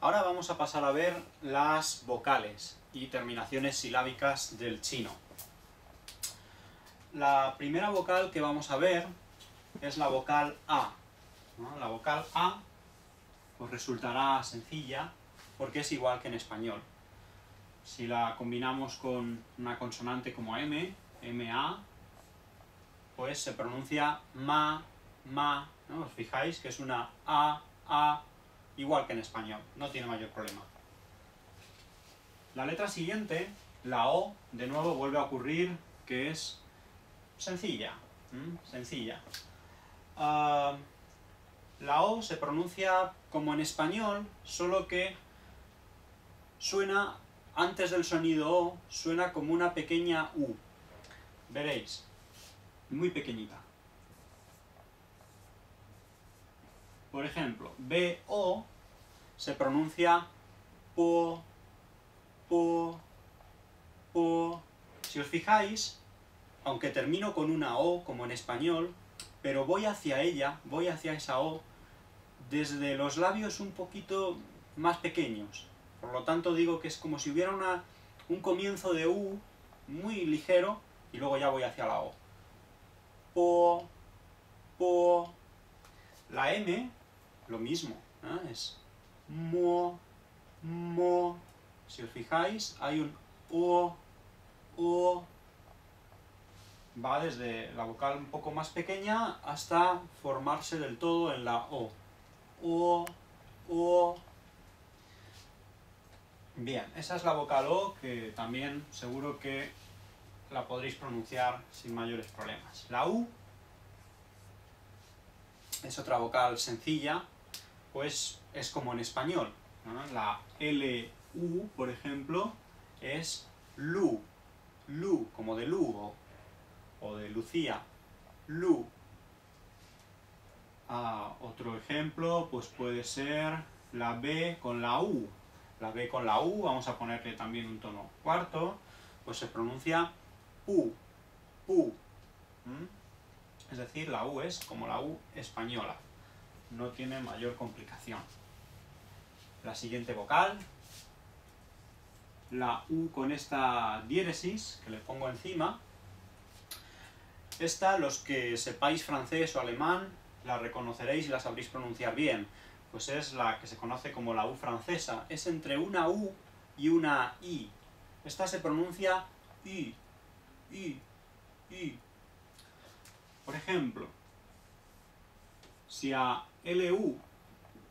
Ahora vamos a pasar a ver las vocales y terminaciones silábicas del chino. La primera vocal que vamos a ver es la vocal A, ¿no? La vocal A pues resultará sencilla porque es igual que en español. Si la combinamos con una consonante como M, MA, pues se pronuncia ma, ¿no? Os fijáis que es una A, igual que en español, no tiene mayor problema. La letra siguiente, la O, de nuevo vuelve a ocurrir que es sencilla, sencilla. La O se pronuncia como en español, solo que suena, antes del sonido O, suena como una pequeña U. Veréis, muy pequeñita. Por ejemplo, BO se pronuncia po, po, po. Si os fijáis, aunque termino con una O, como en español, pero voy hacia ella, voy hacia esa O, desde los labios un poquito más pequeños. Por lo tanto digo que es como si hubiera un comienzo de U muy ligero, y luego ya voy hacia la O. Po, po. La M, lo mismo, ¿eh? Es mo, mo. Si os fijáis, hay un O, O. Va desde la vocal un poco más pequeña hasta formarse del todo en la O. O, O. Bien, esa es la vocal O, que también seguro que la podréis pronunciar sin mayores problemas. La U es otra vocal sencilla, pues es como en español, ¿no? La LU, por ejemplo, es lu, lu, como de Lugo, o de Lucía, lu. Otro ejemplo, pues puede ser la B con la U. La B con la U, vamos a ponerle también un tono cuarto, pues se pronuncia pu, pu. Es decir, la U es como la U española, no tiene mayor complicación. La siguiente vocal, la U con esta diéresis que le pongo encima. Esta, los que sepáis francés o alemán, la reconoceréis y la sabréis pronunciar bien, pues es la que se conoce como la U francesa. Es entre una U y una I. Esta se pronuncia I, I, I. Por ejemplo, si a LU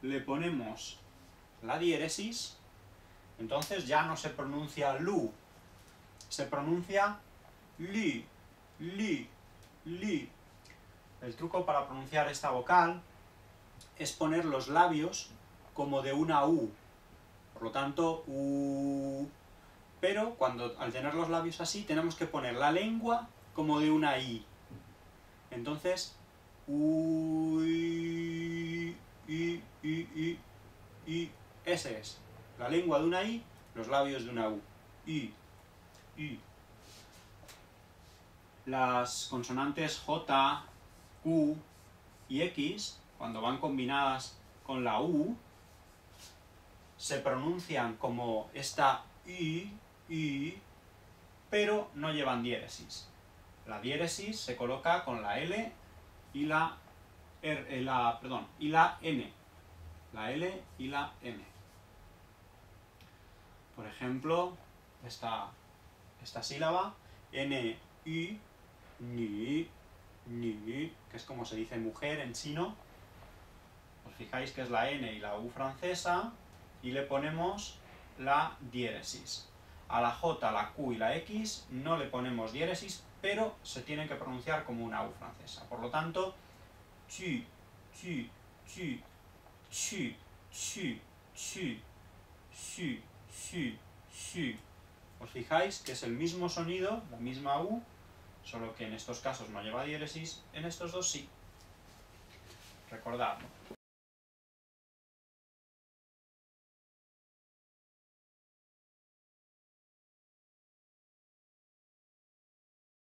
le ponemos la diéresis, entonces ya no se pronuncia lu, se pronuncia li, li, li. El truco para pronunciar esta vocal es poner los labios como de una U, por lo tanto, U. Pero al tener los labios así, tenemos que poner la lengua como de una I. Entonces, uy, I, ese es. La lengua de una I, los labios de una U. I. Las consonantes J, Q y X, cuando van combinadas con la U, se pronuncian como esta I, pero no llevan diéresis. La diéresis se coloca con la L y la N. La L y la N. Por ejemplo, esta sílaba, N, Y, ni, que es como se dice mujer en chino. Os fijáis que es la N y la U francesa, y le ponemos la diéresis. A la J, la Q y la X no le ponemos diéresis, pero se tienen que pronunciar como una U francesa. Por lo tanto, chu, chu, chu, chu, chu, chu, chu, chu, chu. Os fijáis que es el mismo sonido, la misma U, solo que en estos casos no lleva diéresis, en estos dos sí. Recordadlo.